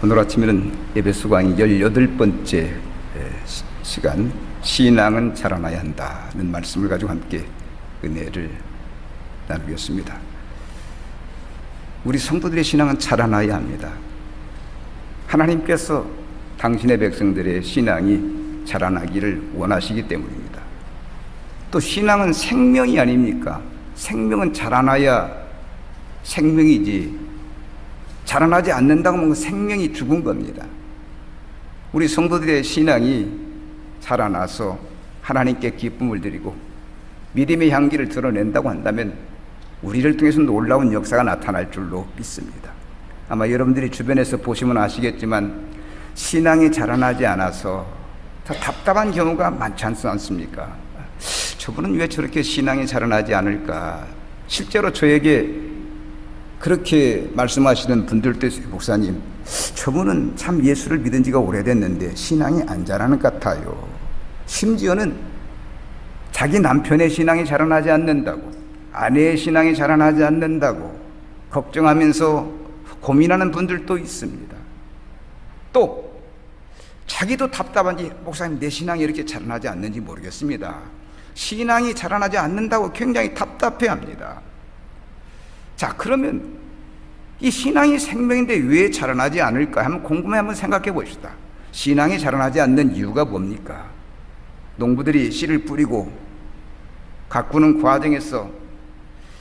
오늘 아침에는 예배 수강이 18번째 시간, 신앙은 자라나야 한다는 말씀을 가지고 함께 은혜를 나누겠습니다. 우리 성도들의 신앙은 자라나야 합니다. 하나님께서 당신의 백성들의 신앙이 자라나기를 원하시기 때문입니다. 또 신앙은 생명이 아닙니까? 생명은 자라나야 생명이지, 자라나지 않는다고 하면 생명이 죽은 겁니다. 우리 성도들의 신앙이 자라나서 하나님께 기쁨을 드리고 믿음의 향기를 드러낸다고 한다면 우리를 통해서 놀라운 역사가 나타날 줄로 믿습니다. 아마 여러분들이 주변에서 보시면 아시겠지만 신앙이 자라나지 않아서 다 답답한 경우가 많지 않습니까? 저분은 왜 저렇게 신앙이 자라나지 않을까? 실제로 저에게 그렇게 말씀하시는 분들도 있어요. 목사님, 저분은 참 예수를 믿은 지가 오래됐는데 신앙이 안 자라는 것 같아요. 심지어는 자기 남편의 신앙이 자라나지 않는다고, 아내의 신앙이 자라나지 않는다고 걱정하면서 고민하는 분들도 있습니다. 또 자기도 답답한지, 목사님 내 신앙이 이렇게 자라나지 않는지 모르겠습니다. 신앙이 자라나지 않는다고 굉장히 답답해합니다. 자, 그러면 이 신앙이 생명인데 왜 자라나지 않을까? 한번 곰곰이 한번 생각해 봅시다. 신앙이 자라나지 않는 이유가 뭡니까? 농부들이 씨를 뿌리고 가꾸는 과정에서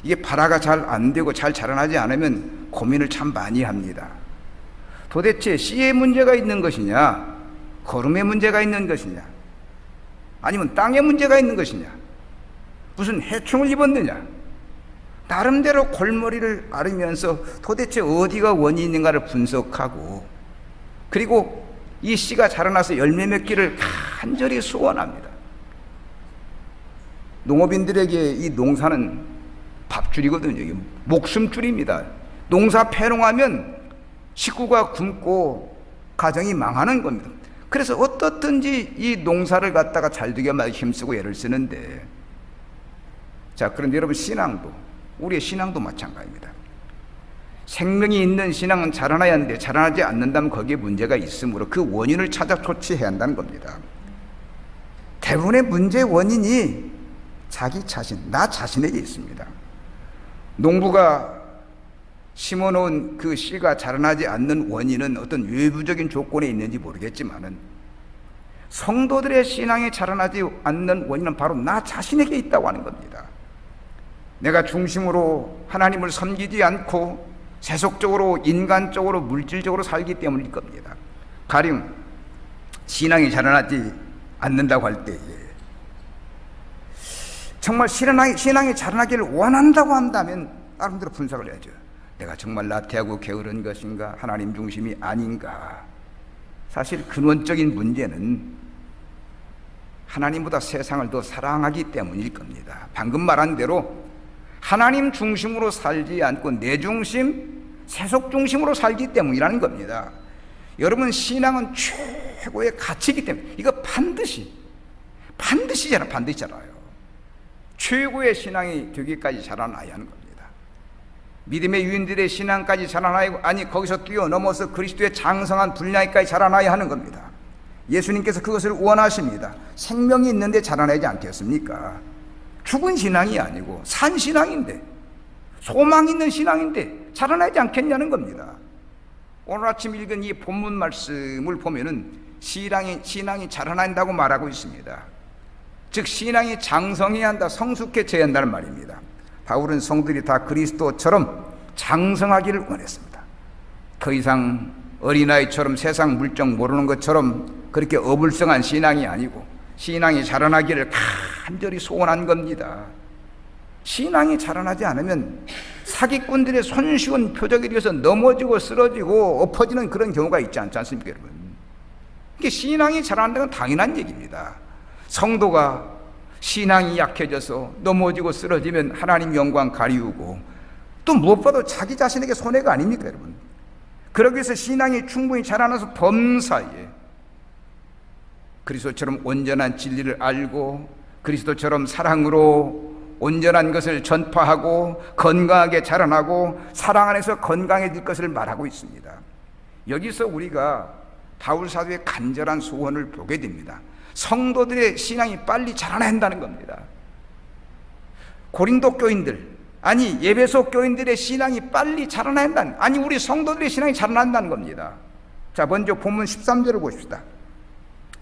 이게 발화가 잘 안 되고 잘 자라나지 않으면 고민을 참 많이 합니다. 도대체 씨에 문제가 있는 것이냐, 거름에 문제가 있는 것이냐, 아니면 땅에 문제가 있는 것이냐, 무슨 해충을 입었느냐, 나름대로 골머리를 앓으면서 도대체 어디가 원인이 있는가를 분석하고, 그리고 이 씨가 자라나서 열매 맺기를 간절히 소원합니다. 농업인들에게 이 농사는 밥줄이거든요. 이게 목숨줄입니다. 농사 패농하면 식구가 굶고 가정이 망하는 겁니다. 그래서 어떻든지 이 농사를 갖다가 잘 되게 막 힘쓰고 애를 쓰는데, 자, 그런데 여러분, 우리의 신앙도 마찬가지입니다. 생명이 있는 신앙은 자라나야 하는데 자라나지 않는다면 거기에 문제가 있으므로 그 원인을 찾아 조치해야 한다는 겁니다. 대부분의 문제의 원인이 자기 자신, 나 자신에게 있습니다. 농부가 심어놓은 그 씨가 자라나지 않는 원인은 어떤 외부적인 조건에 있는지 모르겠지만은 성도들의 신앙이 자라나지 않는 원인은 바로 나 자신에게 있다고 하는 겁니다. 내가 중심으로 하나님을 섬기지 않고 세속적으로, 인간적으로, 물질적으로 살기 때문일 겁니다. 가령 신앙이 자라나지 않는다고 할 때에 정말 신앙이 자라나기를 원한다고 한다면 나름대로 분석을 해야죠. 내가 정말 나태하고 게으른 것인가, 하나님 중심이 아닌가. 사실 근원적인 문제는 하나님보다 세상을 더 사랑하기 때문일 겁니다. 방금 말한 대로 하나님 중심으로 살지 않고 내 중심, 세속 중심으로 살기 때문이라는 겁니다. 여러분, 신앙은 최고의 가치이기 때문에 이거 반드시 자라요. 최고의 신앙이 되기까지 자라나야 하는 겁니다. 믿음의 유인들의 신앙까지 자라나야, 아니 거기서 뛰어넘어서 그리스도의 장성한 분량까지 자라나야 하는 겁니다. 예수님께서 그것을 원하십니다. 생명이 있는데 자라나지 않겠습니까? 죽은 신앙이 아니고 산 신앙인데, 소망 있는 신앙인데 자라나지 않겠냐는 겁니다. 오늘 아침 읽은 이 본문 말씀을 보면은 신앙이 자라난다고 말하고 있습니다. 즉 신앙이 장성해야 한다, 성숙해져야 한다는 말입니다. 바울은 성들이 다 그리스도처럼 장성하기를 원했습니다. 더 이상 어린아이처럼 세상 물정 모르는 것처럼 그렇게 어불성한 신앙이 아니고 신앙이 자라나기를 간절히 소원한 겁니다. 신앙이 자라나지 않으면 사기꾼들의 손쉬운 표적에 의해서 넘어지고 쓰러지고 엎어지는 그런 경우가 있지 않습니까, 여러분? 이게 신앙이 자라난다는 건 당연한 얘기입니다. 성도가 신앙이 약해져서 넘어지고 쓰러지면 하나님 영광 가리우고, 또 무엇보다도 자기 자신에게 손해가 아닙니까, 여러분? 그러기 위해서 신앙이 충분히 자라나서 범사에 그리스도처럼 온전한 진리를 알고 그리스도처럼 사랑으로 온전한 것을 전파하고 건강하게 자라나고 사랑 안에서 건강해질 것을 말하고 있습니다. 여기서 우리가 바울 사도의 간절한 소원을 보게 됩니다. 성도들의 신앙이 빨리 자라나야 한다는 겁니다. 고린도 교인들, 아니 에베소 교인들의 신앙이 빨리 자라나야 한다는, 아니 우리 성도들의 신앙이 자라난다는 겁니다. 자, 먼저 본문 13절을 보십시다.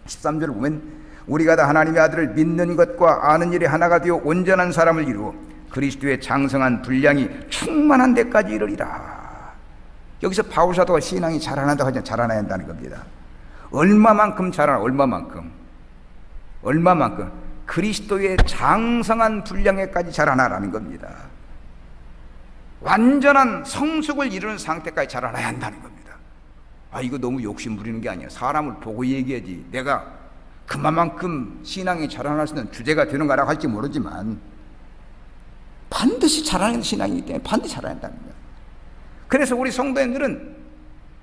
13절을 보면 우리가 다 하나님의 아들을 믿는 것과 아는 일에 하나가 되어 온전한 사람을 이루어 그리스도의 장성한 분량이 충만한 데까지 이르리라. 여기서 바울 사도가 신앙이 자라난다고 하지, 자라나야 한다는 겁니다. 얼마만큼 자라나? 얼마만큼 그리스도의 장성한 분량에까지 자라나라는 겁니다. 완전한 성숙을 이루는 상태까지 자라나야 한다는 겁니다. 아, 이거 너무 욕심 부리는 게 아니야. 사람을 보고 얘기하지, 내가 그만큼 신앙이 자라날 수 있는 주제가 되는가라고 할지 모르지만 반드시 자라는 신앙이기 때문에 반드시 자라야 한다는 거예요. 그래서 우리 성도님들은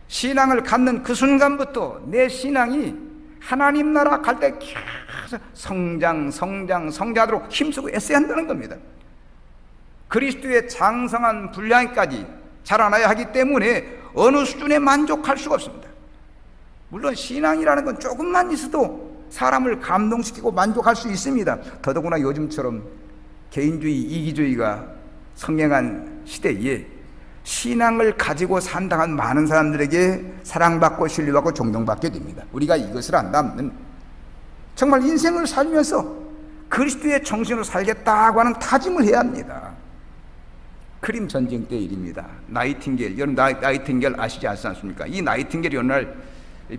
신앙을 갖는 그 순간부터 내 신앙이 하나님 나라 갈 때 계속 성장하도록 힘쓰고 애써야 한다는 겁니다. 그리스도의 장성한 분량까지 자라나야 하기 때문에 어느 수준에 만족할 수가 없습니다. 물론 신앙이라는 건 조금만 있어도 사람을 감동시키고 만족할 수 있습니다. 더더구나 요즘처럼 개인주의, 이기주의가 성행한 시대에 신앙을 가지고 산다는 많은 사람들에게 사랑받고 신뢰받고 존경받게 됩니다. 우리가 이것을 안다면 정말 인생을 살면서 그리스도의 정신으로 살겠다고 하는 다짐을 해야 합니다. 크림 전쟁 때 일입니다. 나이팅게일, 여러분 나이팅게일 아시지 않습니까? 이 나이팅게일이 어느 날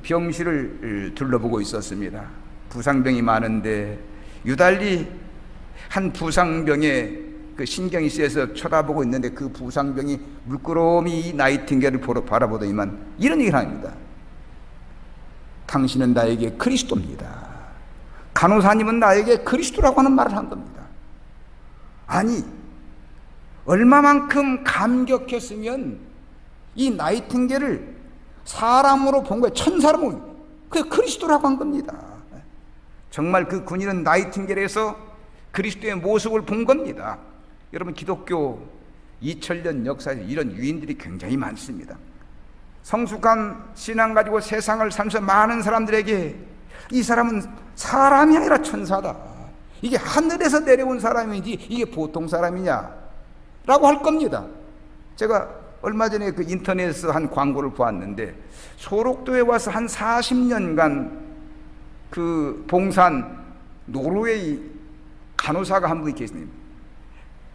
병실을 둘러보고 있었습니다. 부상병이 많은데 유달리 한 부상병의 그 신경이 쓰여서 쳐다보고 있는데 그 부상병이 물끄러미 이 나이팅게일을 바라보더니만 이런 얘기를 합니다. 당신은 나에게 그리스도입니다. 간호사님은 나에게 그리스도라고 하는 말을 한 겁니다. 아니, 얼마만큼 감격했으면 이 나이팅게일을 사람으로 본 거예요. 천사로, 그게 그리스도라고 한 겁니다. 정말 그 군인은 나이팅게일에서 그리스도의 모습을 본 겁니다. 여러분, 기독교 2000년 역사에 이런 유인들이 굉장히 많습니다. 성숙한 신앙 가지고 세상을 살면서 많은 사람들에게 이 사람은 사람이 아니라 천사다, 이게 하늘에서 내려온 사람이지 이게 보통 사람이냐 라고 할 겁니다. 제가 얼마 전에 그 인터넷에서 한 광고를 보았는데 소록도에 와서 한 40년간 그 봉사한 노르웨이 간호사가 한 분이 계십니다.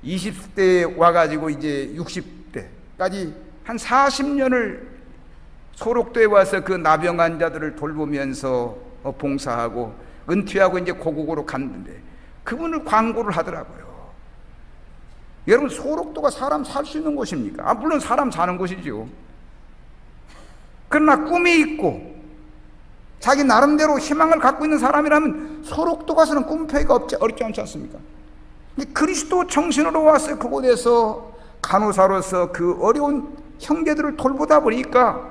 20대에 와가지고 이제 60대까지 한 40년을 소록도에 와서 그 나병 환자들을 돌보면서 봉사하고 은퇴하고 이제 고국으로 갔는데 그분을 광고를 하더라고요. 여러분, 소록도가 사람 살 수 있는 곳입니까? 물론 사람 사는 곳이죠. 그러나 꿈이 있고 자기 나름대로 희망을 갖고 있는 사람이라면 소록도 가서는 꿈표기가 어렵지 않지 않습니까? 그리스도 정신으로 와서 그곳에서 간호사로서 그 어려운 형제들을 돌보다 보니까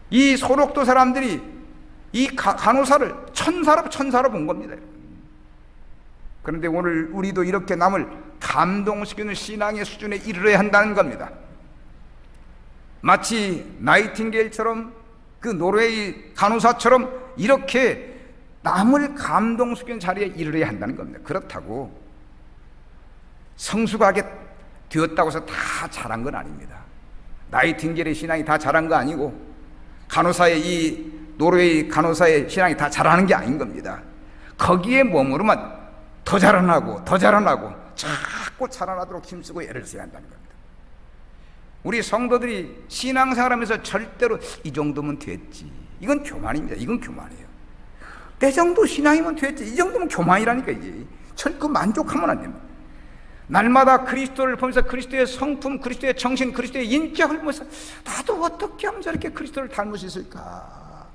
이 소록도 사람들이 이 간호사를 천사로 본 겁니다. 그런데 오늘 우리도 이렇게 남을 감동시키는 신앙의 수준에 이르러야 한다는 겁니다. 마치 나이팅게일처럼 그 노르웨이 간호사처럼 이렇게 남을 감동시키는 자리에 이르러야 한다는 겁니다. 그렇다고 성숙하게 되었다고 해서 다 잘한 건 아닙니다. 나이팅게일의 신앙이 다 잘한 거 아니고 간호사의 이 노르웨이 간호사의 신앙이 다 잘하는 게 아닌 겁니다. 거기에 머무르면 더 자라나고 자꾸 자라나도록 힘쓰고 애를 써야 한다는 겁니다. 우리 성도들이 신앙생활하면서 절대로 이 정도면 됐지, 이건 교만입니다. 이건 교만이에요. 내 정도 신앙이면 됐지, 이 정도면 교만이라니까. 이제 절대 만족하면 안 됩니다. 날마다 그리스도를 보면서 그리스도의 성품, 그리스도의 정신, 그리스도의 인격을 보면서 나도 어떻게 하면 저렇게 그리스도를 닮을 수 있을까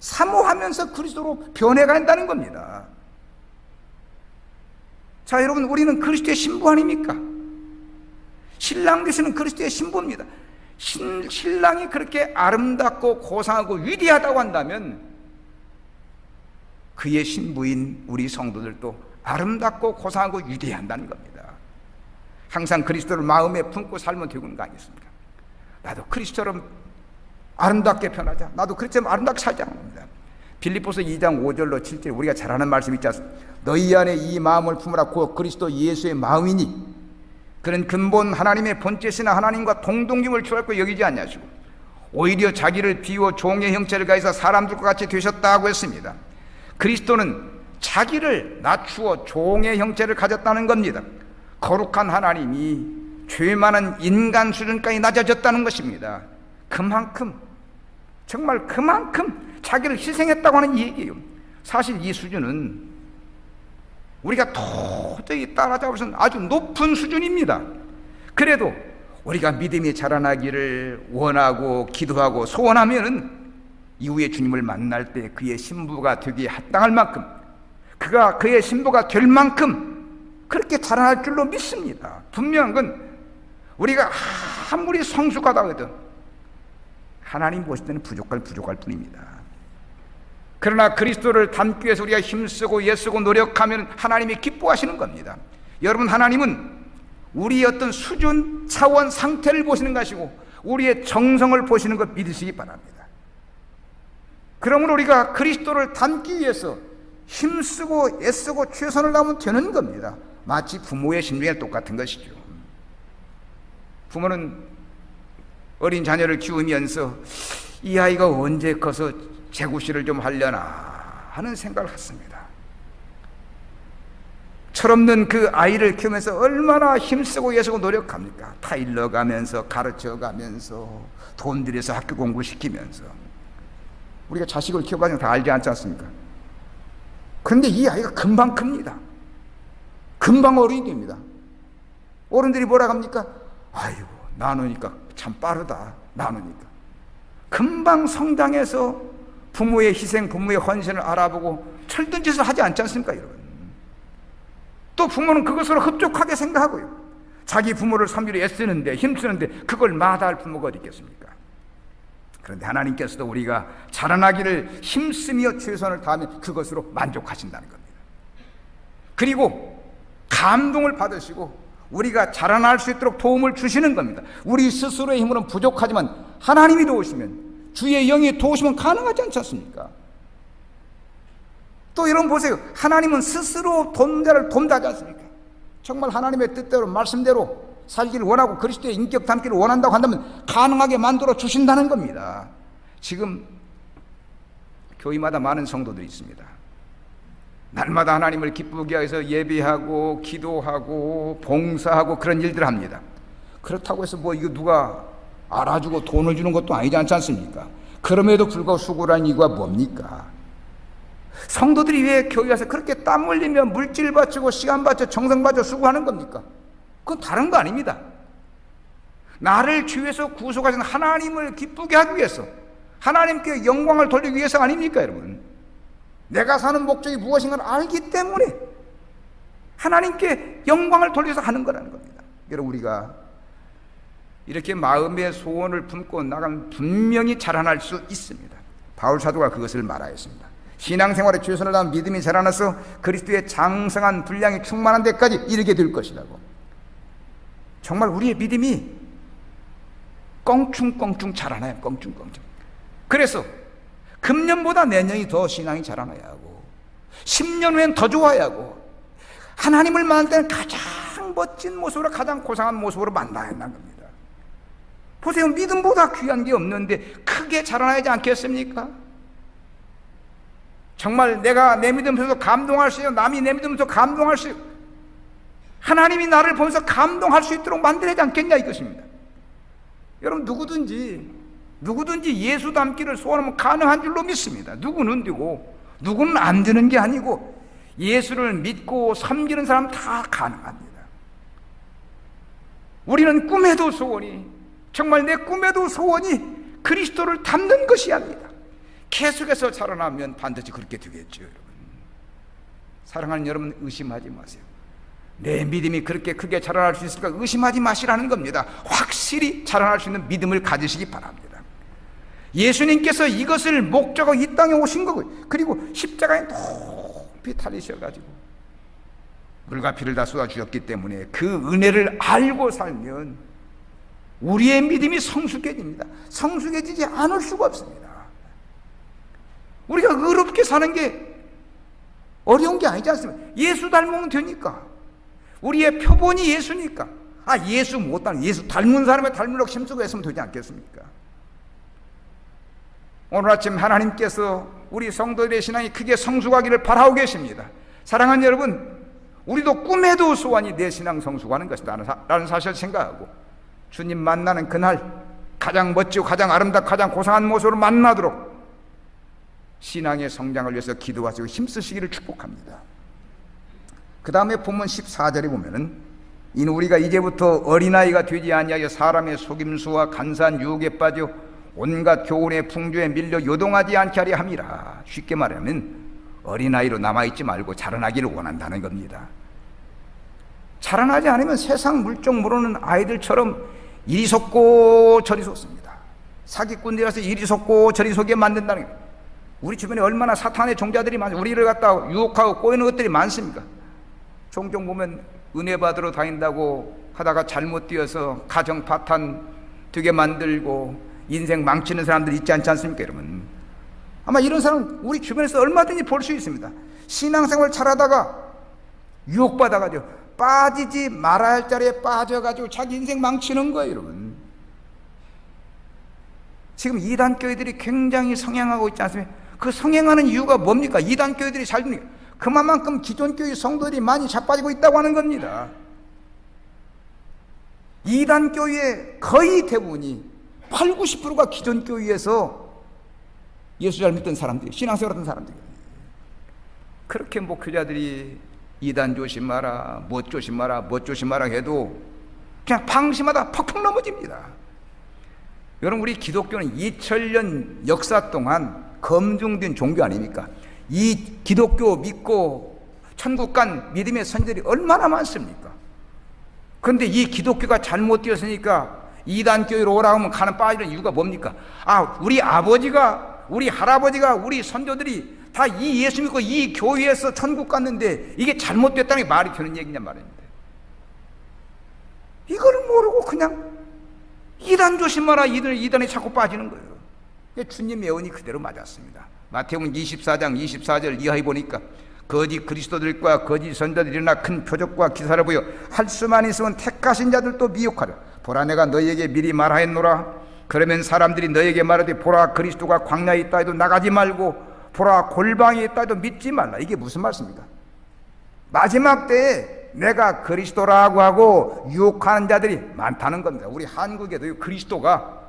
사모하면서 그리스도로 변해간다는 겁니다. 자, 여러분, 우리는 그리스도의 신부 아닙니까? 신랑 되시는 그리스도의 신부입니다. 신랑이 그렇게 아름답고 고상하고 위대하다고 한다면 그의 신부인 우리 성도들도 아름답고 고상하고 위대해야 한다는 겁니다. 항상 그리스도를 마음에 품고 살면 되는 거 아니겠습니까? 나도 그리스도처럼 아름답게 변하자. 나도 그렇지만 아름답게 살자는 겁니다. 빌립보서 2장 5절로 7절 우리가 잘 아는 말씀 있지 않습니까? 너희 안에 이 마음을 품으라. 곧 그리스도 예수의 마음이니 그는 근본 하나님의 본체시나 하나님과 동동김을 취할 여기지 않냐시고 오히려 자기를 비워 종의 형체를 가해서 사람들과 같이 되셨다고 했습니다. 그리스도는 자기를 낮추어 종의 형체를 가졌다는 겁니다. 거룩한 하나님이 죄 많은 인간 수준까지 낮아졌다는 것입니다. 그만큼 정말 그만큼 자기를 희생했다고 하는 얘기예요. 사실 이 수준은 우리가 도저히 따라잡을 수 없는 아주 높은 수준입니다. 그래도 우리가 믿음이 자라나기를 원하고 기도하고 소원하면은 이후에 주님을 만날 때 그의 신부가 되기에 합당할 만큼, 그가 그의 신부가 될 만큼 그렇게 자라날 줄로 믿습니다. 분명한 건 우리가 아무리 성숙하다 해도 하나님 보실 때는 부족할 뿐입니다. 그러나 그리스도를 닮기 위해서 우리가 힘쓰고 애쓰고 노력하면 하나님이 기뻐하시는 겁니다. 여러분, 하나님은 우리의 어떤 수준, 차원, 상태를 보시는 것이고 우리의 정성을 보시는 것 믿으시기 바랍니다. 그러므로 우리가 그리스도를 닮기 위해서 힘쓰고 애쓰고 최선을 다하면 되는 겁니다. 마치 부모의 심정에 똑같은 것이죠. 부모는 어린 자녀를 키우면서 이 아이가 언제 커서 재구실을 좀 하려나 하는 생각을 갖습니다. 철없는 그 아이를 키우면서 얼마나 힘쓰고 애쓰고 노력합니까? 타일러 가면서 가르쳐 가면서 돈 들여서 학교 공부시키면서. 우리가 자식을 키워가지고 다 알지 않지 않습니까? 그런데 이 아이가 금방 큽니다. 금방 어른이 됩니다. 어른들이 뭐라 합니까? 아이고, 나누니까 참 빠르다. 나누니까 금방 성장해서 부모의 희생, 부모의 헌신을 알아보고 철든 짓을 하지 않지 않습니까, 여러분? 또 부모는 그것으로 흡족하게 생각하고요. 자기 부모를 섬기려 애쓰는데, 힘쓰는데 그걸 마다할 부모가 어디 있겠습니까? 그런데 하나님께서도 우리가 자라나기를 힘쓰며 최선을 다하면 그것으로 만족하신다는 겁니다. 그리고 감동을 받으시고 우리가 자라날 수 있도록 도움을 주시는 겁니다. 우리 스스로의 힘으로는 부족하지만 하나님이 도우시면, 주의 영이 도우시면 가능하지 않지 않습니까? 또 여러분 보세요. 하나님은 스스로 돕자를 돕다지 않습니까? 정말 하나님의 뜻대로 말씀대로 살기를 원하고 그리스도의 인격 담기를 원한다고 한다면 가능하게 만들어 주신다는 겁니다. 지금 교회마다 많은 성도들이 있습니다. 날마다 하나님을 기쁘게 위해서 예배하고 기도하고 봉사하고 그런 일들을 합니다. 그렇다고 해서 뭐 이거 누가 알아주고 돈을 주는 것도 아니지 않습니까? 그럼에도 불구하고 수고라는 이유가 뭡니까? 성도들이 왜 교회 와서 그렇게 땀 흘리며 물질 바치고 시간 바쳐 정성 바쳐 수고하는 겁니까? 그건 다른 거 아닙니다. 나를 주에서 구속하신 하나님을 기쁘게 하기 위해서, 하나님께 영광을 돌리기 위해서 아닙니까, 여러분? 내가 사는 목적이 무엇인가를 알기 때문에 하나님께 영광을 돌려서 하는 거라는 겁니다. 여러분, 우리가 이렇게 마음의 소원을 품고 나가면 분명히 자라날 수 있습니다. 바울 사도가 그것을 말하였습니다. 신앙생활에 최선을 다한 믿음이 자라나서 그리스도의 장성한 분량이 충만한 데까지 이르게 될 것이라고. 정말 우리의 믿음이 껑충껑충 자라나요. 껑충껑충. 그래서 금년보다 내년이 더 신앙이 자라나야 하고 10년 후엔 더 좋아야 하고 하나님을 만날 때는 가장 멋진 모습으로, 가장 고상한 모습으로 만나야 한다는 겁니다. 보세요. 믿음보다 귀한 게 없는데 크게 자라나야 하지 않겠습니까? 정말 내가 내 믿음에서 감동할 수 있고 남이 내 믿음에서 감동할 수 있고 하나님이 나를 보면서 감동할 수 있도록 만들어야 하지 않겠냐 이것입니다. 여러분, 누구든지 예수 닮기를 소원하면 가능한 줄로 믿습니다. 누구는 되고 누구는 안 되는 게 아니고 예수를 믿고 섬기는 사람 다 가능합니다. 우리는 꿈에도 소원이, 정말 내 꿈에도 소원이 그리스도를 닮는 것이 아닙니다. 계속해서 자라나면 반드시 그렇게 되겠죠. 여러분, 사랑하는 여러분, 의심하지 마세요. 내 믿음이 그렇게 크게 자라날 수 있을까 의심하지 마시라는 겁니다. 확실히 자라날 수 있는 믿음을 가지시기 바랍니다. 예수님께서 이것을 목적으로 이 땅에 오신 거고요. 그리고 십자가에 높이 달리셔가지고 물과 피를 다 쏟아주셨기 때문에 그 은혜를 알고 살면 우리의 믿음이 성숙해집니다. 성숙해지지 않을 수가 없습니다. 우리가 의롭게 사는 게 어려운 게 아니지 않습니까? 예수 닮으면 되니까. 우리의 표본이 예수니까. 예수 못 닮은, 예수 닮은 사람의 닮으려고 힘쓰고 했으면 되지 않겠습니까? 오늘 아침 하나님께서 우리 성도들의 신앙이 크게 성숙하기를 바라고 계십니다. 사랑하는 여러분, 우리도 꿈에도 소원이 내 신앙 성숙하는 것이다 라는 사실을 생각하고 주님 만나는 그날 가장 멋지고 가장 아름답고 가장 고상한 모습으로 만나도록 신앙의 성장을 위해서 기도하시고 힘쓰시기를 축복합니다. 그 다음에 본문 14절에 보면은 이는 우리가 이제부터 어린아이가 되지 아니하여 사람의 속임수와 간사한 유혹에 빠져 온갖 교훈의 풍조에 밀려 요동하지 않게 하려 함이라. 쉽게 말하면 어린아이로 남아있지 말고 자라나기를 원한다는 겁니다. 자라나지 않으면 세상 물정 모르는 아이들처럼 이리 속고 저리 속습니다. 사기꾼들이라서 이리 속고 저리 속게 만든다는 겁니다. 우리 주변에 얼마나 사탄의 종자들이 많아요. 우리를 갖다 유혹하고 꼬이는 것들이 많습니까? 종종 보면 은혜 받으러 다닌다고 하다가 잘못 뛰어서 가정 파탄 되게 만들고 인생 망치는 사람들 있지 않지 않습니까, 여러분? 아마 이런 사람 우리 주변에서 얼마든지 볼 수 있습니다. 신앙생활 잘하다가 유혹받아가지고 빠지지 말아야 할 자리에 빠져가지고 자기 인생 망치는 거예요, 여러분. 지금 이단교회들이 굉장히 성행하고 있지 않습니까? 그 성행하는 이유가 뭡니까? 이단교회들이 잘 되니까 그만큼 기존교회 성도들이 많이 자빠지고 있다고 하는 겁니다. 이단교회의 거의 대부분이 8, 90%가 기존교회에서 예수 잘 믿던 사람들이, 신앙생활 하던 사람들이. 그렇게 목회자들이 이단 조심하라, 못 조심하라, 못 조심하라 해도 그냥 방심하다 퍽퍽 넘어집니다. 여러분, 우리 기독교는 2000년 역사 동안 검증된 종교 아닙니까? 이 기독교 믿고 천국 간 믿음의 선지들이 얼마나 많습니까? 그런데 이 기독교가 잘못 되었으니까 이단교회로 오라고 하면 가는 빠지는 이유가 뭡니까? 우리 아버지가, 우리 할아버지가, 우리 선조들이 다 이 예수 믿고 이 교회에서 천국 갔는데 이게 잘못됐다는 게 말이 되는 얘기냐 말입니다. 이걸 모르고 그냥 이단 조심하라, 이단에 자꾸 빠지는 거예요. 주님의 예언이 그대로 맞았습니다. 마태복음 24장 24절 이하에 보니까 거짓 그리스도들과 거짓 선자들이 일어나 큰 표적과 기사를 보여 할 수만 있으면 택하신 자들도 미혹하려. 보라, 내가 너희에게 미리 말하였노라. 그러면 사람들이 너희에게 말하되 보라, 그리스도가 광야에 있다 해도 나가지 말고 보라, 골방에 있다 해도 믿지 말라. 이게 무슨 말씀입니까? 마지막 때에 내가 그리스도라고 하고 유혹하는 자들이 많다는 겁니다. 우리 한국에도 그리스도가,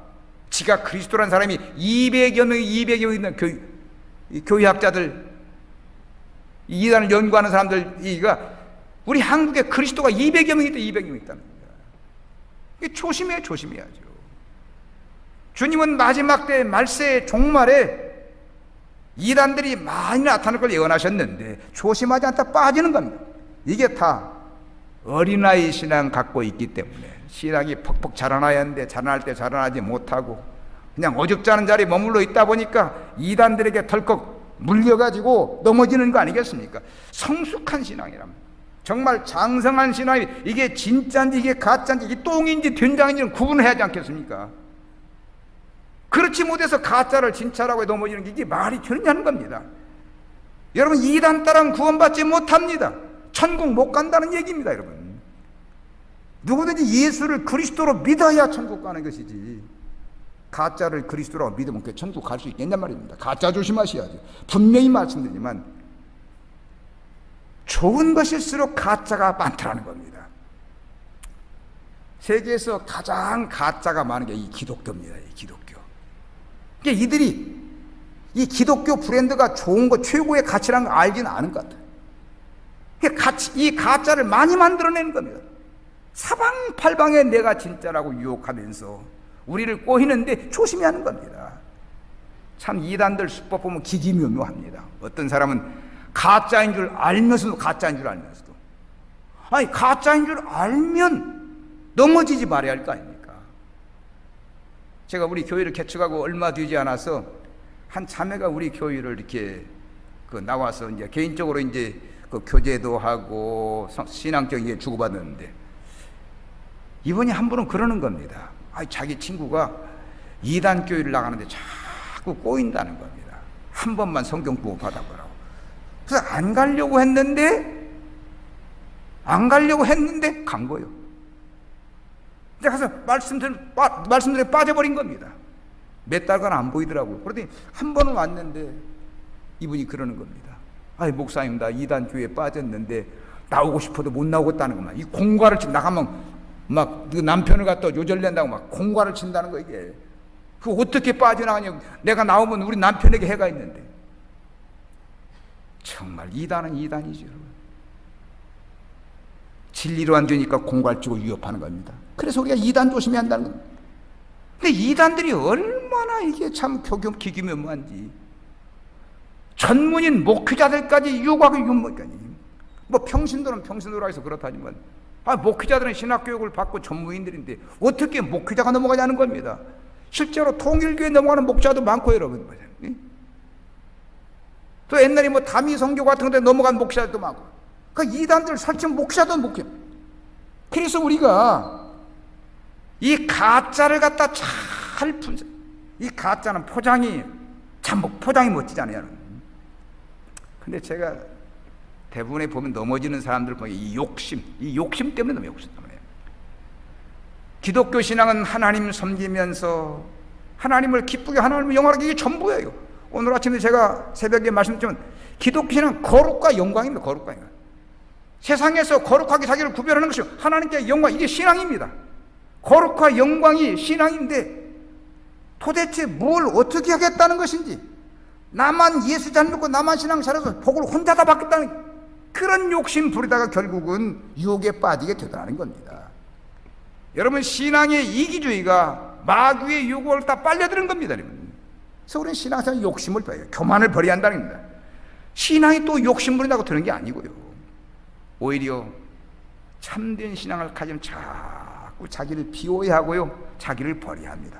지가 그리스도라는 사람이 200여 명 있는 교회학자들, 이단을 연구하는 사람들이가 우리 한국에 그리스도가 200여 명 있다, 200여 명 있다는 겁니다. 조심해야죠. 주님은 마지막 때 말세 종말에 이단들이 많이 나타날 걸 예언하셨는데 조심하지 않다 빠지는 겁니다. 이게 다 어린아이 신앙 갖고 있기 때문에 신앙이 퍽퍽 자라나야 하는데 자라날 때 자라나지 못하고 그냥 어줍잖은 자리에 머물러 있다 보니까 이단들에게 덜컥 물려가지고 넘어지는 거 아니겠습니까? 성숙한 신앙이라면, 정말 장성한 신앙이 이게 진짜인지 이게 가짜인지 이게 똥인지 된장인지는 구분을 해야 하지 않겠습니까? 그렇지 못해서 가짜를 진짜라고 넘어지는 게 이게 말이 되느냐는 겁니다. 여러분, 이단 따라는 구원받지 못합니다. 천국 못 간다는 얘기입니다. 여러분, 누구든지 예수를 그리스도로 믿어야 천국 가는 것이지 가짜를 그리스도라고 믿으면 그 천국 갈 수 있겠냔 말입니다. 가짜 조심하셔야죠. 분명히 말씀드리지만 좋은 것일수록 가짜가 많다는 겁니다. 세계에서 가장 가짜가 많은 게 이 기독교입니다. 이 기독교. 그러니까 이들이 이 기독교 브랜드가 좋은 거, 최고의 가치라는 걸 알지는 않은 것 같아요. 이 가짜를 많이 만들어내는 겁니다. 사방팔방에 내가 진짜라고 유혹하면서 우리를 꼬이는데 조심해야 하는 겁니다. 참 이단들 수법 보면 기기묘묘합니다. 어떤 사람은 가짜인 줄 알면서도 가짜인 줄 알면 넘어지지 말아야 할 거 아닙니까? 제가 우리 교회를 개척하고 얼마 되지 않아서 한 자매가 우리 교회를 이렇게 나와서 이제 개인적으로 이제 교제도 하고 신앙적인 게 주고받는데, 이번에 한 분은 그러는 겁니다. 자기 친구가 이단 교회를 나가는데 자꾸 꼬인다는 겁니다. 한 번만 성경 구호 받아보라고. 그래서 안 가려고 했는데 간 거예요. 근데 가서 말씀들에 빠져버린 겁니다. 몇 달간 안 보이더라고요. 그러더니 한 번은 왔는데 이분이 그러는 겁니다. 목사님, 나 이단 교회에 빠졌는데 나오고 싶어도 못 나오겠다는 것만. 이 공과를 치고 나가면 막 남편을 갖다 요절낸다고 막 공과를 친다는 거. 이게 그 어떻게 빠져나가냐고. 내가 나오면 우리 남편에게 해가 있는데. 정말 이단은 이단이죠. 진리로 안 되니까 공과를 치고 위협하는 겁니다. 그래서 우리가 이단 조심해야 한다는 겁니다. 근데 이단들이 얼마나 이게 참 기기묘묘한지. 전문인 목회자들까지 유혹하고 뭐 평신도는 평신도라 해서 그렇다지만 목회자들은 신학교육을 받고 전무인들인데 어떻게 목회자가 넘어가냐는 겁니다. 실제로 통일교에 넘어가는 목자도 많고 여러분. 또 옛날에 뭐 다미성교 같은 데 넘어간 목사들도 많고. 그 이단들 설정 목사도 목회. 그래서 우리가 이 가짜를 갖다 잘 분석. 이 가짜는 포장이 멋지잖아요. 근데 제가 대부분에 보면 넘어지는 사람들 보면 이 욕심 때문에 넘어요. 욕심 때문에. 기독교 신앙은 하나님 섬기면서 하나님을 기쁘게 하나님을 영화하게 이게 전부예요. 오늘 아침에 제가 새벽에 말씀드렸지만 기독교 신앙은 거룩과 영광입니다. 거룩과 영광. 세상에서 거룩하게 자기를 구별하는 것이 하나님께 영광, 이게 신앙입니다. 거룩과 영광이 신앙인데 도대체 뭘 어떻게 하겠다는 것인지, 나만 예수 잘 믿고 나만 신앙 잘해서 복을 혼자 다 받겠다는 그런 욕심 부리다가 결국은 유혹에 빠지게 되더라는 겁니다. 여러분, 신앙의 이기주의가 마귀의 유혹을 다 빨려드는 겁니다. 그래서 우리는 신앙생활 욕심을 버려요. 교만을 버려야 한다는 겁니다. 신앙이 또 욕심 부린다고 되는 게 아니고요. 오히려 참된 신앙을 가지면 자꾸 자기를 비호해하고요, 자기를 버려야 합니다.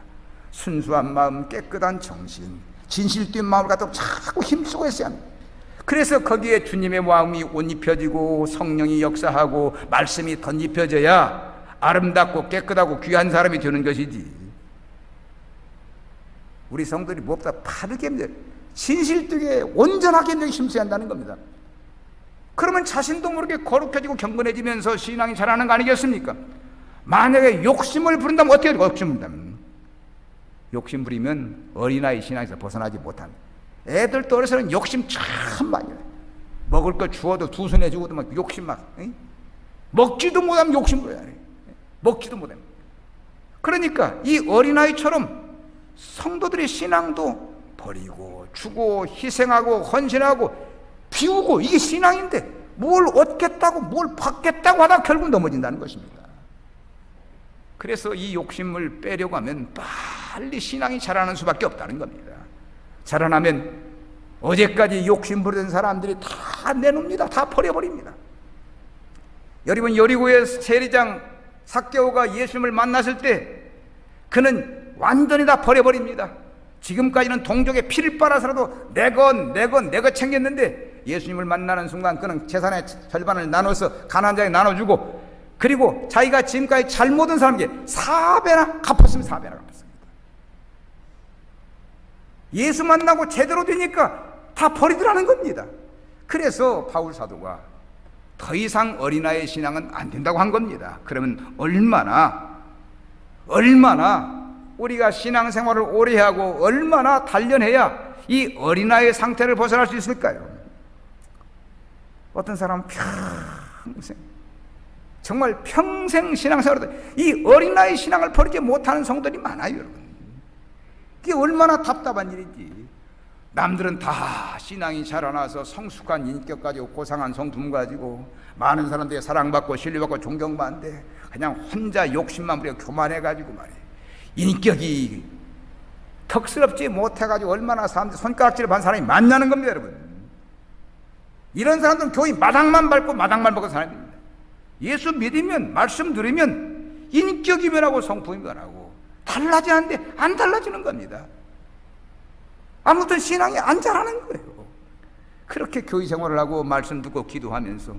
순수한 마음, 깨끗한 정신, 진실된 마음을 갖다가 자꾸 힘쓰고 있어야 합니다. 그래서 거기에 주님의 마음이 옷 입혀지고 성령이 역사하고 말씀이 덧입혀져야 아름답고 깨끗하고 귀한 사람이 되는 것이지. 우리 성도들이 무엇보다 바르게 진실되게 온전하게 힘써야 한다는 겁니다. 그러면 자신도 모르게 거룩해지고 경건해지면서 신앙이 자라는 거 아니겠습니까? 만약에 욕심을 부른다면 어떻게 해요? 욕심 부리면 어린아이 신앙에서 벗어나지 못합니다. 애들도 어려서는 욕심 참 많이 해요. 먹을 거 주어도 두 손에 주고도 막 욕심 막, 먹지도 못하면 욕심 부려야 해. 먹지도 못하면. 그러니까 이 어린아이처럼 성도들의 신앙도 버리고 주고 희생하고 헌신하고 비우고, 이게 신앙인데 뭘 얻겠다고 뭘 받겠다고 하다가 결국 넘어진다는 것입니다. 그래서 이 욕심을 빼려고 하면 빨리 신앙이 자라는 수밖에 없다는 겁니다. 자라나면 어제까지 욕심 부리던 사람들이 다 내놓습니다. 다 버려버립니다. 여러분, 여리고의 세리장 삭개오가 예수님을 만났을 때 그는 완전히 다 버려버립니다. 지금까지는 동족의 피를 빨아서라도 내 것 챙겼는데 예수님을 만나는 순간 그는 재산의 절반을 나눠서 가난한 자에게 나눠주고, 그리고 자기가 지금까지 잘못한 사람에게 4배나 갚았습니다. 4배나 갚았습니다. 예수 만나고 제대로 되니까 다 버리더라는 겁니다. 그래서 바울 사도가 더 이상 어린아이의 신앙은 안 된다고 한 겁니다. 그러면 얼마나 우리가 신앙생활을 오래 하고 얼마나 단련해야 이 어린아이의 상태를 벗어날 수 있을까요? 어떤 사람은 정말 평생 신앙생활을 이 어린아이 신앙을 버리지 못하는 성도들이 많아요, 여러분. 이게 얼마나 답답한 일인지. 남들은 다 신앙이 자라나서 성숙한 인격 가지고 고상한 성품 가지고 많은 사람들이 사랑받고 신뢰받고 존경받는데 그냥 혼자 욕심만 부리고 교만해가지고 말이에요. 인격이 턱스럽지 못해가지고 얼마나 사람들이 손가락질을 받는 사람이 많냐는 겁니다, 여러분. 이런 사람들은 교회 마당만 밟고 사람입니다. 예수 믿으면, 말씀 들으면 인격이 변하고 성품이 변하고 달라지는데 안 달라지는 겁니다. 아무튼 신앙이 안 자라는 거예요. 그렇게 교회 생활을 하고 말씀 듣고 기도하면서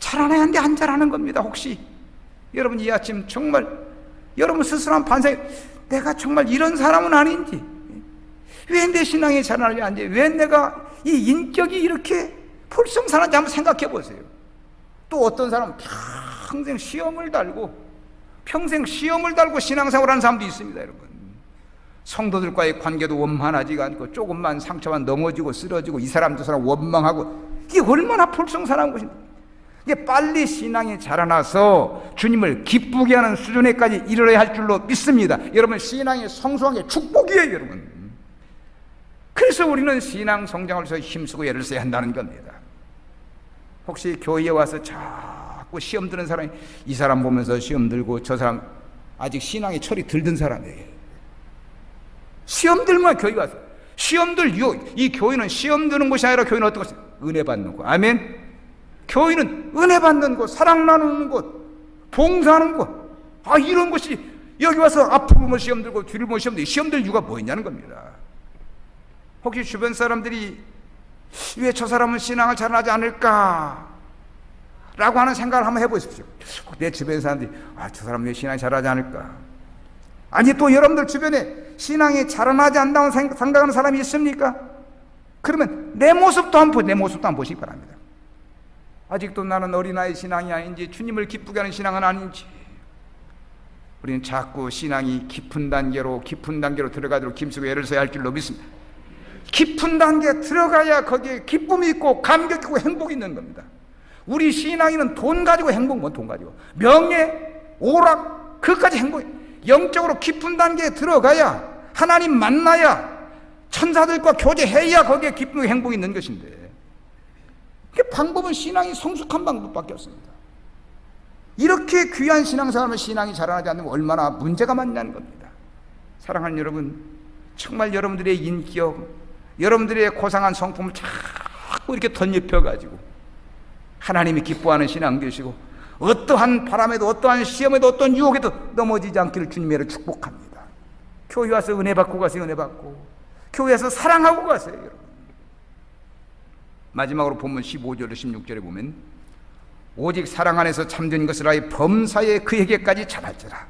자라나야 하는데 안 자라는 겁니다. 혹시 여러분 이 아침 정말 여러분 스스로 한번 반성해. 내가 정말 이런 사람은 아닌지, 왜 내 신앙이 자라나지 않지, 왜 내가 이 인격이 이렇게 불성산한지 한번 생각해 보세요. 또 어떤 사람은 평생 시험을 달고 신앙생활하는 사람도 있습니다. 여러분, 성도들과의 관계도 원만하지가 않고 조금만 상처만 넘어지고 쓰러지고 이 사람 저 사람 원망하고, 이게 얼마나 불성산한 것입니까? 이게 빨리 신앙이 자라나서 주님을 기쁘게 하는 수준에까지 이르러야 할 줄로 믿습니다. 여러분, 신앙이 성숙한 게 축복이에요, 여러분. 그래서 우리는 신앙 성장을 위해서 힘쓰고 애를 써야 한다는 겁니다. 혹시 교회에 와서 자꾸 시험 드는 사람이, 이 사람 보면서 시험 들고 저 사람 아직 신앙의 철이 덜 든 사람이에요. 시험 들면 교회 와서 시험들 유혹, 이 교회는 시험 드는 곳이 아니라 교회는 어떤 곳이에요? 은혜 받는 곳. 아멘. 교회는 은혜 받는 곳, 사랑 나누는 곳, 봉사하는 곳. 이런 곳이, 여기 와서 앞으로 보면 시험 들고 뒤를 보면 시험 들고, 시험 들 이유가 뭐 있냐는 겁니다. 혹시 주변 사람들이 왜 저 사람은 신앙을 잘하지 않을까 라고 하는 생각을 한번 해보십시오. 내 주변 사람들이 저 사람 왜 신앙이 잘하지 않을까. 아니, 또 여러분들 주변에 신앙이 자라나지 않는다고 생각하는 사람이 있습니까? 그러면 내 모습도 한번 보시기 바랍니다. 아직도 나는 어린아이 신앙이 아닌지, 주님을 기쁘게 하는 신앙은 아닌지, 우리는 자꾸 신앙이 깊은 단계로 들어가도록 힘쓰고 애를 써야 할 줄로 믿습니다. 깊은 단계에 들어가야 거기에 기쁨이 있고 감격 있고 행복이 있는 겁니다. 우리 신앙인은 돈 가지고 행복, 돈 가지고 명예, 오락, 그것까지 행복이, 영적으로 깊은 단계에 들어가야, 하나님 만나야, 천사들과 교제해야 거기에 기쁨이 행복이 있는 것인데, 그 방법은 신앙이 성숙한 방법밖에 없습니다. 이렇게 귀한 신앙생활하면 신앙이 자라나지 않으면 얼마나 문제가 많냐는 겁니다. 사랑하는 여러분, 정말 여러분들의 인격, 여러분들의 고상한 성품을 자꾸 이렇게 덧입혀가지고 하나님이 기뻐하는 신앙 되시고, 어떠한 바람에도 어떠한 시험에도 어떠한 유혹에도 넘어지지 않기를 주님으로 축복합니다. 교회 와서 은혜 받고 가세요. 은혜 받고 교회에서 사랑하고 가세요, 여러분. 마지막으로 본문 15절 16절에 보면, 오직 사랑 안에서 참된 것을 하여 범사에 그에게까지 자랄지라.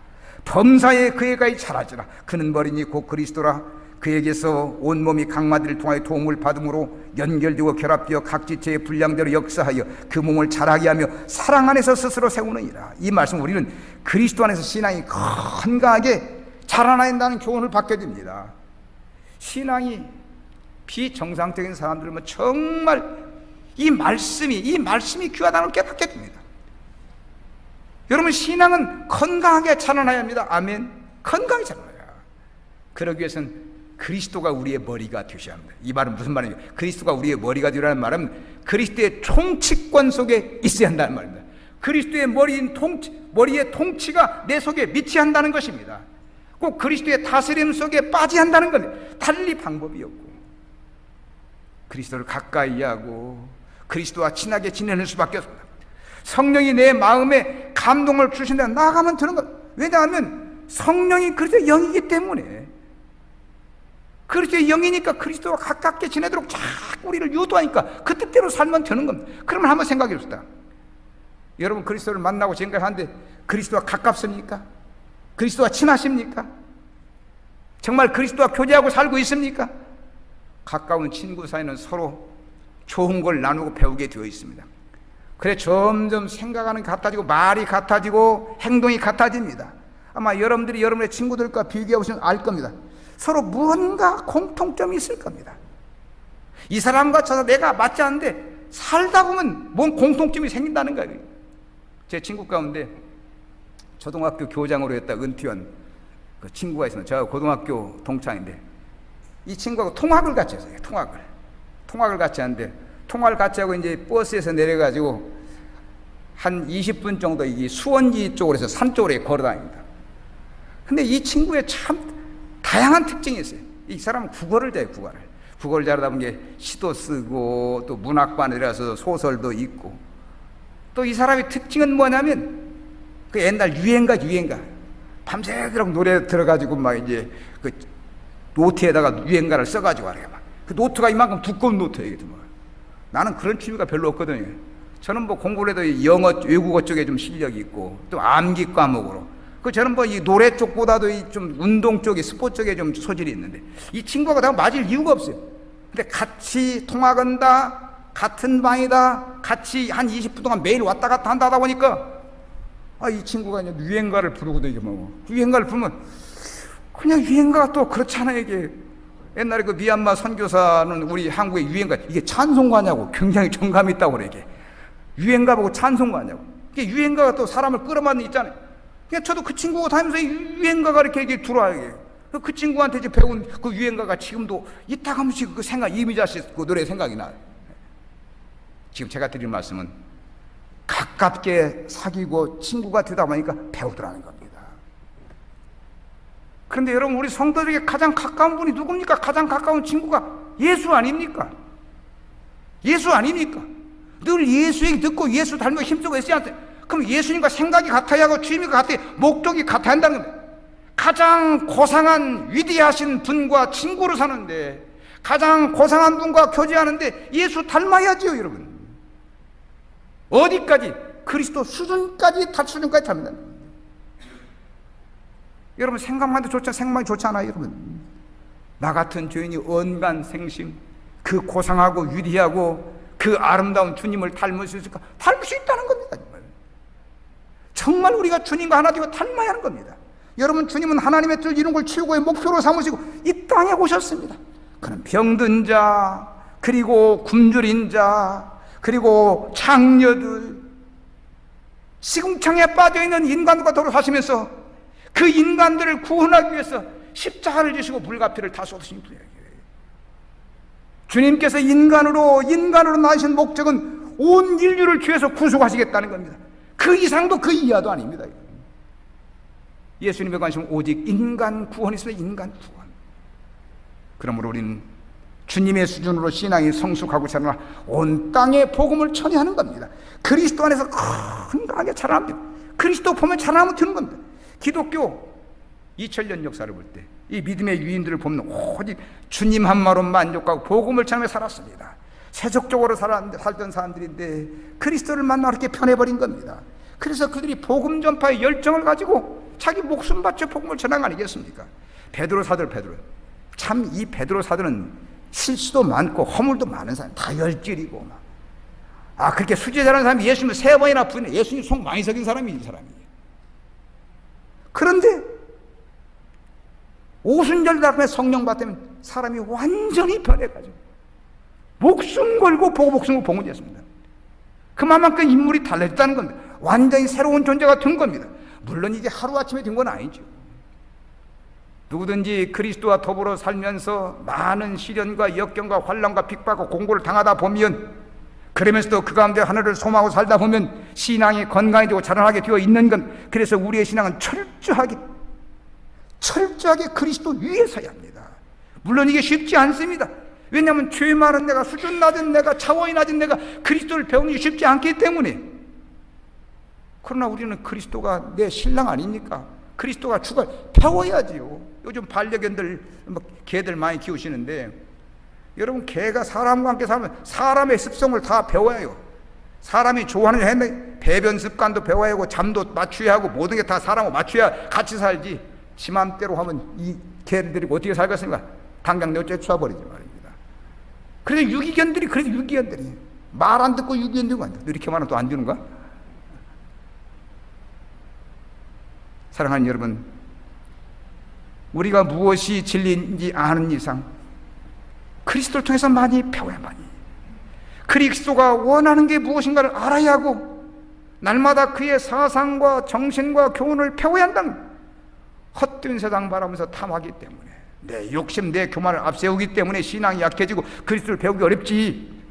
범사에 그에게까지 자랄지라. 그는 머리니 곧 그리스도라. 그에게서 온몸이 각마디를 통하여 도움을 받음으로 연결되고 결합되어 각 지체의 분량대로 역사하여 그 몸을 자라게 하며 사랑 안에서 스스로 세우느니라. 이 말씀, 우리는 그리스도 안에서 신앙이 건강하게 자라나야 한다는 교훈을 받게 됩니다. 신앙이 비정상적인 사람들은 정말 이 말씀이 귀하다는 걸 깨닫게 됩니다. 여러분, 신앙은 건강하게 자라나야 합니다. 아멘. 건강하게 자라나야. 그러기 위해서는 그리스도가 우리의 머리가 되셔야 합니다. 이 말은 무슨 말이에요? 그리스도가 우리의 머리가 되라는 말은 그리스도의 통치권 속에 있어야 한다는 말입니다. 그리스도의 머리의 통치가 내 속에 미쳐야 한다는 것입니다. 꼭 그리스도의 다스림 속에 빠져야 한다는 겁니다. 달리 방법이 없고, 그리스도를 가까이 하고 그리스도와 친하게 지내는 수밖에 없습니다. 성령이 내 마음에 감동을 주신다, 나아가면 되는 것. 왜냐하면 성령이 그리스도의 영이기 때문에, 그리스도의 영이니까 그리스도와 가깝게 지내도록 자꾸 우리를 유도하니까 그 뜻대로 살면 되는 겁니다. 그러면 한번 생각해 봅시다. 여러분, 그리스도를 만나고 지금까지 하는데 그리스도와 가깝습니까? 그리스도와 친하십니까? 정말 그리스도와 교제하고 살고 있습니까? 가까운 친구 사이는 서로 좋은 걸 나누고 배우게 되어 있습니다. 그래 점점 생각하는 게 같아지고 말이 같아지고 행동이 같아집니다. 아마 여러분들이 여러분의 친구들과 비교해 보시면 알 겁니다. 서로 무언가 공통점이 있을 겁니다. 이 사람과 저 내가 맞지 않는데 살다 보면 뭔 공통점이 생긴다는 거예요. 제 친구 가운데 초등학교 교장으로 했다 은퇴한 그 친구가 있습니다. 제가 고등학교 동창인데, 이 친구하고 통학을 같이 했어요. 통학을 같이 하는데, 통학을 같이 하고 이제 버스에서 내려가지고 한 20분 정도 이 수원지 쪽으로 해서 산 쪽으로 걸어 다닙니다. 근데 이 친구의 참 다양한 특징이 있어요. 이 사람은 국어를 잘해요. 국어를 잘하다 보니 시도 쓰고 또 문학반에 들어가서 소설도 읽고, 또 이 사람의 특징은 뭐냐면 그 옛날 유행가 밤새도록 노래 들어가지고 막 이제 그 노트에다가 유행가를 써가지고 하래요. 그 노트가 이만큼 두꺼운 노트예요. 나는 그런 취미가 별로 없거든요. 저는 뭐 공부를 해도 영어, 외국어 쪽에 좀 실력이 있고 또 암기 과목으로 저는 뭐 이 노래 쪽보다도 이 좀 운동 쪽에, 스포츠 쪽에 좀 소질이 있는데, 이 친구가 다 맞을 이유가 없어요. 근데 같이 통학한다, 같은 방이다, 같이 한 20분 동안 매일 왔다 갔다 한다 하다 보니까, 이 친구가 이제 유행가를 부르거든요. 이게 뭐 유행가를 부르면 그냥 유행가가 또 그렇잖아요. 이게 옛날에 그 미얀마 선교사는 우리 한국의 유행가, 이게 찬송가냐고 굉장히 정감이 있다고 그래. 이게 유행가 보고 찬송가냐고. 이게 유행가가 또 사람을 끌어맞는 있잖아요. 그냥 저도 그 친구가 다니면서 유행가가 이렇게 들어와요. 그 친구한테 이제 배운 그 유행가가 지금도 이따 가면씩 그 생각, 이미자 씨 그 노래 생각이 나요. 지금 제가 드릴 말씀은 가깝게 사귀고 친구가 되다 보니까 배우더라는 겁니다. 그런데 여러분, 우리 성도들에게 가장 가까운 분이 누굽니까? 가장 가까운 친구가 예수 아닙니까? 예수 아닙니까? 늘 예수 얘기 듣고 예수 닮고 힘쓰고 있지 않아요? 그럼 예수님과 생각이 같아야 하고 주님과 같아야, 목적이 같아야 한다는 겁니다. 가장 고상한 위대하신 분과 친구로 사는데, 가장 고상한 분과 교제하는데 예수 닮아야지요, 여러분. 어디까지? 그리스도 수준까지, 수준까지 닮는다. 여러분, 생각만 해도 좋지, 생각만 좋지 않아요, 여러분? 나 같은 죄인이 언간생심, 그 고상하고 위대하고 그 아름다운 주님을 닮을 수 있을까? 닮을 수 있다는 겁니다. 정말 우리가 주님과 하나 되고 닮아야 하는 겁니다. 여러분, 주님은 하나님의 뜻 이룬 걸 최고의 목표로 삼으시고 이 땅에 오셨습니다. 그런 병든 자, 그리고 굶주린 자, 그리고 장녀들, 시궁창에 빠져있는 인간들과 더불어 사시면서 그 인간들을 구원하기 위해서 십자가를 지시고 불가피를 다 쏟으신 분이에요. 주님께서 인간으로 나신 목적은 온 인류를 죄에서 구속하시겠다는 겁니다. 그 이상도 그 이하도 아닙니다. 예수님의 관심은 오직 인간 구원이 있습니다. 인간 구원. 그러므로 우리는 주님의 수준으로 신앙이 성숙하고 자라나 온 땅에 복음을 전해하는 겁니다. 그리스도 안에서 건강하게 자라납니다. 그리스도 보면 자라나면 되는 겁니다. 기독교 2000년 역사를 볼 때 이 믿음의 유인들을 보면 오직 주님 한 마로 만족하고 복음을 전하며 살았습니다. 세속적으로 살던 사람들인데 그리스도를 만나 그렇게 편해버린 겁니다. 그래서 그들이 복음 전파의 열정을 가지고 자기 목숨 바쳐 복음을 전한 거 아니겠습니까? 베드로 사도, 참 이 베드로 사도는 실수도 많고 허물도 많은 사람, 다혈질이고 막. 그렇게 수제 잘하는 사람이 예수님을 3번이나 부인해. 예수님 속 많이 썩인 사람이 이 사람이에요. 그런데 오순절 날에 성령 받으면 사람이 완전히 변해가지고 목숨 걸고 보고 목숨을 봉헌했습니다. 그만큼 인물이 달라졌다는 겁니다. 완전히 새로운 존재가 된 겁니다. 물론 이게 하루아침에 된 건 아니죠. 누구든지 그리스도와 더불어 살면서 많은 시련과 역경과 환난과 핍박과 공고를 당하다 보면, 그러면서도 그 가운데 하늘을 소망하고 살다 보면 신앙이 건강해지고 자라나게 되어 있는 건, 그래서 우리의 신앙은 철저하게 그리스도 위에 서야 합니다. 물론 이게 쉽지 않습니다. 왜냐하면 죄 많은 내가, 수준 낮은 내가, 차원이 낮은 내가 그리스도를 배우는 게 쉽지 않기 때문에. 그러나 우리는 그리스도가 내 신랑 아닙니까? 그리스도가 죽어 배워야지요. 요즘 반려견들, 개들 많이 키우시는데, 여러분, 개가 사람과 함께 살면 사람의 습성을 다 배워야요. 사람이 좋아하는 일, 배변 습관도 배워야 하고, 잠도 맞춰야 하고, 모든 게 다 사람하고 맞춰야 같이 살지. 지 맘대로 하면 이 개들이 어떻게 살겠습니까? 당장 내쫓아 쳐버리지 말입니다. 그래서 유기견들이 말 안 듣고 유기견들이 안 돼. 이렇게 말하면 또 안 주는가? 사랑하는 여러분, 우리가 무엇이 진리인지 아는 이상 그리스도를 통해서 많이 배워야만이, 그리스도가 원하는 게 무엇인가를 알아야 하고 날마다 그의 사상과 정신과 교훈을 배워야 한다는, 헛된 세상 바라면서 탐하기 때문에, 내 욕심, 내 교만을 앞세우기 때문에 신앙이 약해지고 그리스도를 배우기 어렵지.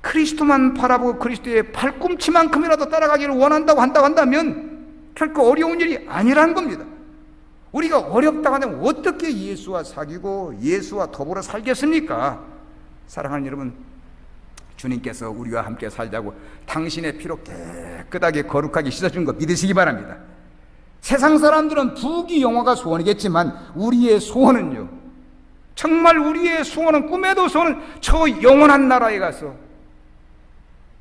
그리스도만 바라보고 그리스도의 발꿈치만큼이라도 따라가기를 원한다고 한다면 결코 어려운 일이 아니라는 겁니다. 우리가 어렵다고 하면 어떻게 예수와 사귀고 예수와 더불어 살겠습니까? 사랑하는 여러분, 주님께서 우리와 함께 살자고 당신의 피로 깨끗하게 거룩하게 씻어준 거 믿으시기 바랍니다. 세상 사람들은 부귀 영화가 소원이겠지만 우리의 소원은요, 정말 우리의 소원은, 꿈에도 소원은 저 영원한 나라에 가서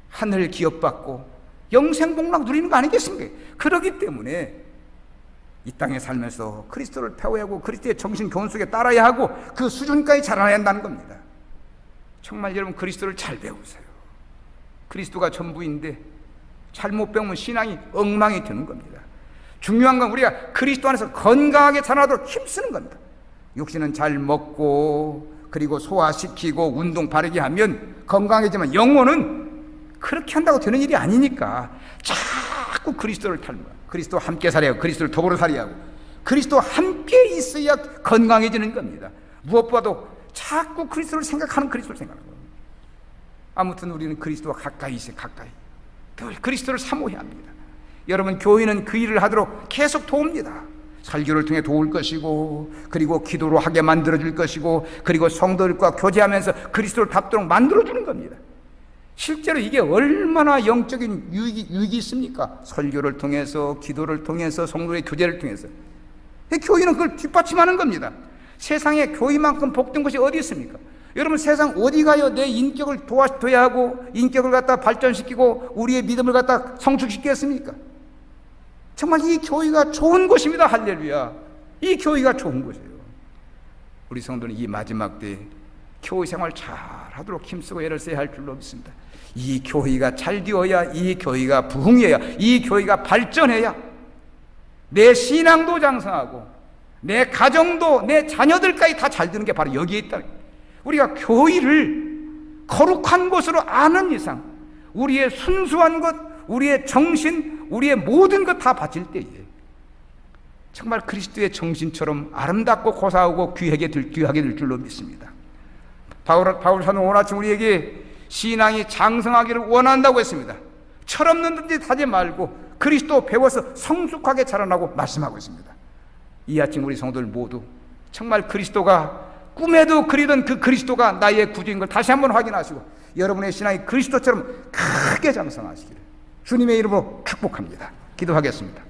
하늘 기업받고 영생복락 누리는 거 아니겠습니까? 그렇기 때문에 이 땅에 살면서 그리스도를 배워야 하고 그리스도의 정신 교훈 속에 따라야 하고 그 수준까지 자라나야 한다는 겁니다. 정말 여러분 그리스도를 잘 배우세요. 그리스도가 전부인데 잘못 배우면 신앙이 엉망이 되는 겁니다. 중요한 건 우리가 그리스도 안에서 건강하게 자라도록 힘쓰는 겁니다. 육신은 잘 먹고 그리고 소화시키고 운동 바르게 하면 건강해지만 영혼은 그렇게 한다고 되는 일이 아니니까 자꾸 그리스도를 닮아 그리스도와 함께 살아야 하고 그리스도를 더불어 살아야 하고 그리스도와 함께 있어야 건강해지는 겁니다. 무엇보다도 자꾸 그리스도를 생각하는 그리스도를 생각하는 겁니다. 아무튼 우리는 그리스도와 가까이 있어요. 가까이 늘 그리스도를 사모해야 합니다. 여러분 교회는 그 일을 하도록 계속 도웁니다. 설교를 통해 도울 것이고 그리고 기도로 하게 만들어줄 것이고 그리고 성도들과 교제하면서 그리스도를 닮도록 만들어주는 겁니다. 실제로 이게 얼마나 영적인 유익이 있습니까? 설교를 통해서 기도를 통해서 성도의 교제를 통해서 교회는 그걸 뒷받침하는 겁니다. 세상에 교회만큼 복된 것이 어디 있습니까? 여러분 세상 어디 가요? 내 인격을 도와줘야 하고 인격을 갖다 발전시키고 우리의 믿음을 갖다 성숙시키겠습니까? 정말 이 교회가 좋은 곳입니다. 할렐루야. 이 교회가 좋은 곳이에요. 우리 성도는 이 마지막 때에 교회 생활 잘 하도록 힘쓰고 애를 써야 할 줄로 믿습니다. 이 교회가 잘 되어야 이 교회가 부흥해야 이 교회가 발전해야 내 신앙도 장성하고 내 가정도 내 자녀들까지 다 잘 되는 게 바로 여기에 있다. 우리가 교회를 거룩한 곳으로 아는 이상 우리의 순수한 것, 우리의 정신, 우리의 모든 것 다 바칠 때에 정말 그리스도의 정신처럼 아름답고 고사하고 귀하게 될 줄로 믿습니다. 바울 사도는 오늘 아침 우리에게 신앙이 장성하기를 원한다고 했습니다. 철없는 듯이 하지 말고 그리스도 배워서 성숙하게 자라나고 말씀하고 있습니다. 이 아침 우리 성도들 모두 정말 그리스도가 꿈에도 그리던 그 그리스도가 나의 구주인 걸 다시 한번 확인하시고 여러분의 신앙이 그리스도처럼 크게 장성하시기를 주님의 이름으로 축복합니다. 기도하겠습니다.